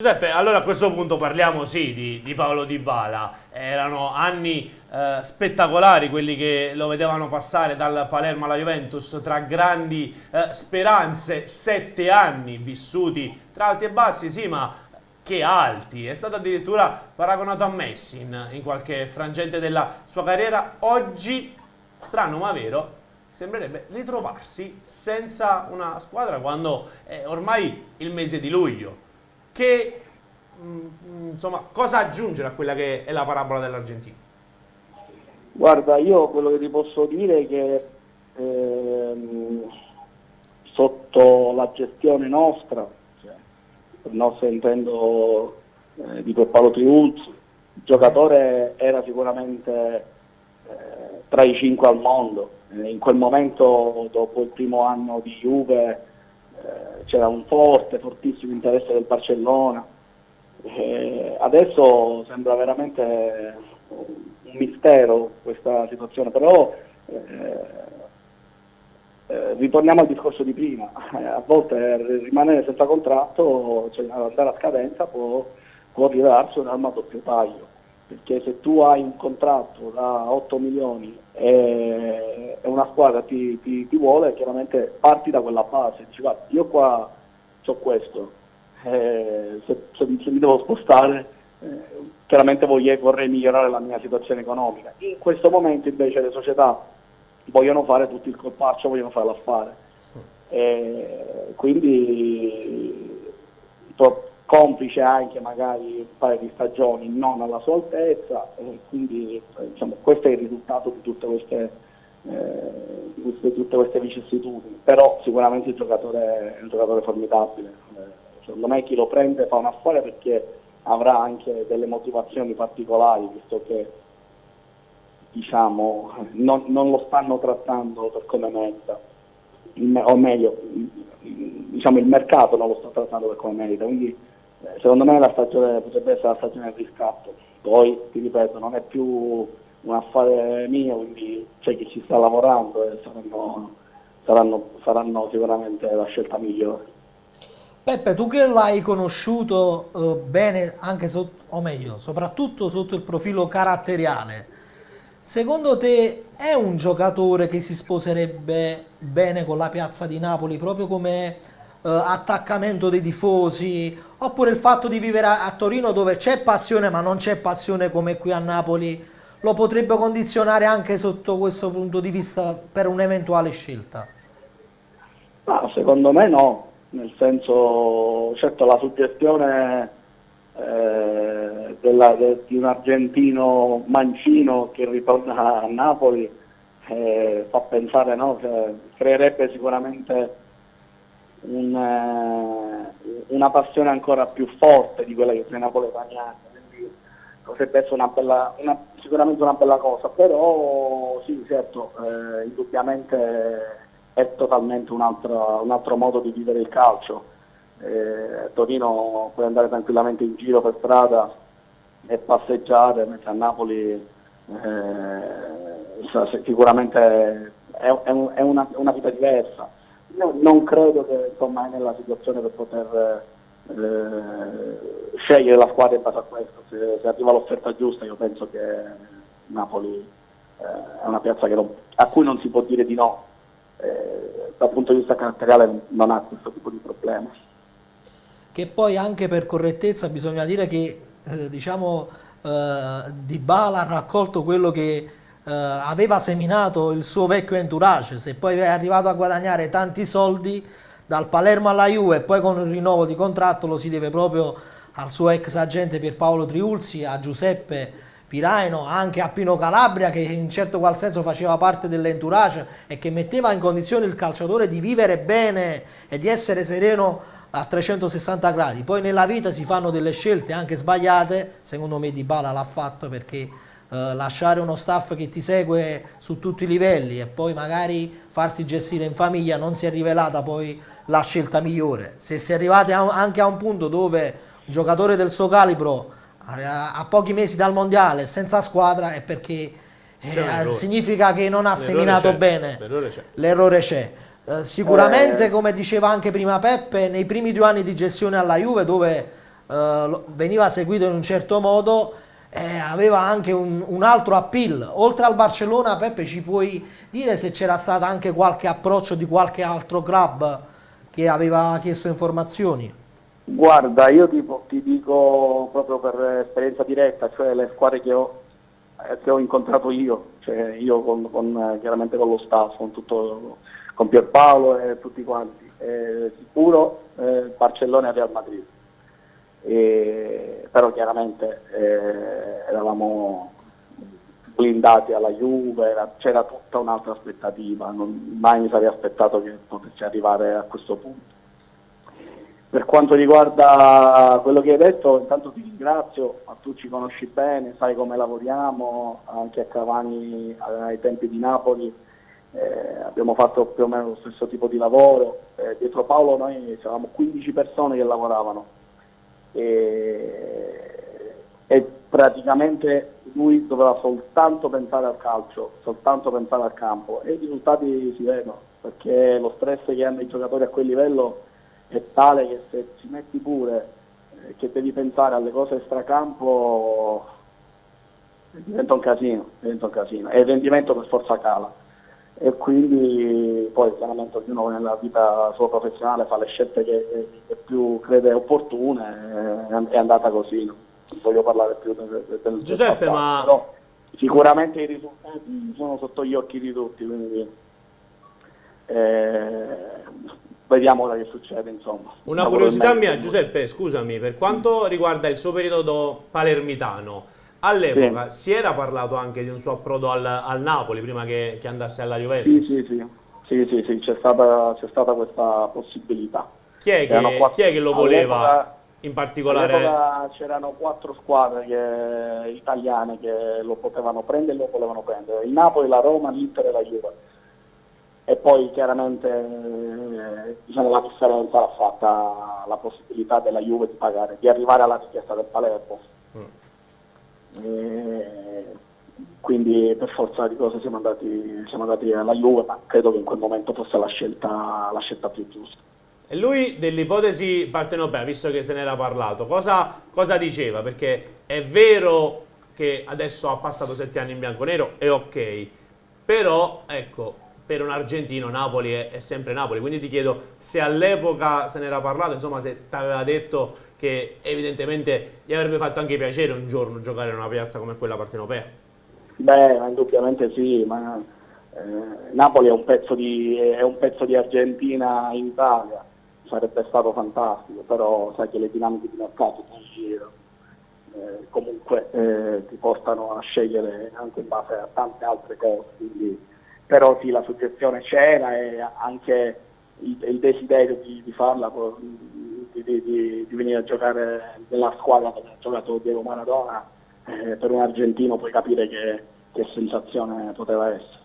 Giuseppe, allora a questo punto parliamo sì di Paolo Dybala. Erano anni spettacolari quelli che lo vedevano passare dal Palermo alla Juventus tra grandi speranze, 7 anni vissuti tra alti e bassi, sì, ma che alti. È stato addirittura paragonato a Messi in qualche frangente della sua carriera. Oggi, strano ma vero, sembrerebbe ritrovarsi senza una squadra quando è ormai il mese di luglio. Che insomma, cosa aggiungere a quella che è la parabola dell'Argentina? Guarda, io quello che ti posso dire è che ehm, sotto la gestione nostra, cioè, per nostra intendo di Paolo Triulzi, il giocatore era sicuramente tra i 5 al mondo. In quel momento, dopo il primo anno di Juve, c'era un fortissimo interesse del Barcellona. Adesso sembra veramente un mistero questa situazione, però ritorniamo al discorso di prima. A volte rimanere senza contratto, cioè andare a scadenza, può rivelarsi un'arma a doppio taglio, perché se tu hai un contratto da 8 milioni e una squadra ti vuole, chiaramente parti da quella base, dici guarda, io qua ho questo, se mi devo spostare, chiaramente vorrei migliorare la mia situazione economica. In questo momento invece le società vogliono fare tutto il colpaccio, vogliono fare l'affare. Quindi complice anche magari un paio di stagioni non alla sua altezza, quindi diciamo, questo è il risultato di tutte queste vicissitudini, però sicuramente il giocatore è un giocatore formidabile. Secondo me chi lo prende fa un affare perché avrà anche delle motivazioni particolari, visto che diciamo, non lo stanno trattando per come merita, o meglio, diciamo, il mercato non lo sta trattando per come merita, quindi secondo me la stagione potrebbe essere la stagione del riscatto. Poi, ti ripeto, non è più un affare mio, quindi c'è chi ci sta lavorando e saranno sicuramente la scelta migliore. Peppe, tu che l'hai conosciuto bene, anche o meglio, soprattutto sotto il profilo caratteriale, secondo te è un giocatore che si sposerebbe bene con la piazza di Napoli, proprio come attaccamento dei tifosi, oppure il fatto di vivere a Torino dove c'è passione ma non c'è passione come qui a Napoli, lo potrebbe condizionare anche sotto questo punto di vista per un'eventuale scelta? Ma secondo me no, nel senso, certo la suggestione di un argentino mancino che ritorna a Napoli fa pensare, no, che creerebbe sicuramente una passione ancora più forte di quella che sono i napoletani hanno, quindi potrebbe essere sicuramente una bella cosa, però sì, certo, indubbiamente è totalmente un altro modo di vivere il calcio. A Torino puoi andare tranquillamente in giro per strada e passeggiare, mentre a Napoli sicuramente è una vita diversa. Io non credo che insomma è nella situazione per poter scegliere la squadra in base a questo. Se arriva l'offerta giusta, io penso che Napoli è una piazza a cui non si può dire di no. Dal punto di vista caratteriale non ha questo tipo di problema. Che poi anche per correttezza bisogna dire che diciamo Dybala ha raccolto quello che aveva seminato il suo vecchio entourage. Se poi è arrivato a guadagnare tanti soldi dal Palermo alla Juve e poi con il rinnovo di contratto lo si deve proprio al suo ex agente Pierpaolo Triulzi, a Giuseppe Piraino, anche a Pino Calabria, che in certo qual senso faceva parte dell'entourage e che metteva in condizione il calciatore di vivere bene e di essere sereno a 360 gradi. Poi nella vita si fanno delle scelte anche sbagliate, secondo me Dybala l'ha fatto, perché lasciare uno staff che ti segue su tutti i livelli e poi magari farsi gestire in famiglia non si è rivelata poi la scelta migliore. Se si è arrivati anche a un punto dove un giocatore del suo calibro a pochi mesi dal mondiale senza squadra è perché significa che non ha seminato bene. L'errore c'è. L'errore c'è. Sicuramente, come diceva anche prima Peppe, nei primi 2 anni di gestione alla Juve, dove veniva seguito in un certo modo, aveva anche un altro appeal. Oltre al Barcellona, Peppe, ci puoi dire se c'era stato anche qualche approccio di qualche altro club che aveva chiesto informazioni? Guarda, io ti dico proprio per esperienza diretta, cioè le squadre che ho incontrato io, cioè io chiaramente con lo staff, con Pierpaolo e tutti quanti, sicuro Barcellona e Real Madrid. Però chiaramente eravamo blindati alla Juve, c'era tutta un'altra aspettativa, mai mi sarei aspettato che potessi arrivare a questo punto. Per quanto riguarda quello che hai detto, intanto ti ringrazio, ma tu ci conosci bene, sai come lavoriamo, anche a Cavani ai tempi di Napoli abbiamo fatto più o meno lo stesso tipo di lavoro, dietro Paolo noi c'eravamo 15 persone che lavoravano e praticamente lui doveva soltanto pensare al calcio, soltanto pensare al campo e i risultati si vedono, perché lo stress che hanno i giocatori a quel livello è tale che se ci metti pure che devi pensare alle cose extracampo diventa un casino e il rendimento per forza cala e quindi poi chiaramente ognuno nella vita sua professionale fa le scelte che più crede opportune, è andata così, non voglio parlare più del Giuseppe, passato, ma però sicuramente i risultati sono sotto gli occhi di tutti, quindi vediamo ora che succede, insomma. una curiosità mia, Giuseppe, scusami, per quanto riguarda il suo periodo palermitano, all'epoca si era parlato anche di un suo approdo al Napoli prima che andasse alla Juventus? Sì, c'è stata questa possibilità. Chi è che lo voleva in particolare? All'epoca c'erano 4 squadre italiane che lo potevano prendere e lo volevano prendere: il Napoli, la Roma, l'Inter e la Juve. E poi chiaramente diciamo, la differenza l'ha fatta la possibilità della Juve di arrivare alla richiesta del Palermo. Quindi per forza di cose siamo andati alla Juve, ma credo che in quel momento fosse la scelta più giusta. E lui dell'ipotesi partenopea, visto che se n'era parlato, cosa diceva? Perché è vero che adesso ha passato 7 anni in bianconero, è ok, però ecco, per un argentino Napoli è sempre Napoli, quindi ti chiedo se all'epoca se n'era parlato, insomma se ti aveva detto che evidentemente gli avrebbe fatto anche piacere un giorno giocare in una piazza come quella partenopea. Beh, indubbiamente sì, ma Napoli è un pezzo di Argentina in Italia, sarebbe stato fantastico, però sai che le dinamiche di mercato comunque ti portano a scegliere anche in base a tante altre cose, quindi, però sì, la suggestione c'era e anche il desiderio di farla, di venire a giocare nella squadra dove ha giocato Diego Maradona, per un argentino puoi capire che sensazione poteva essere.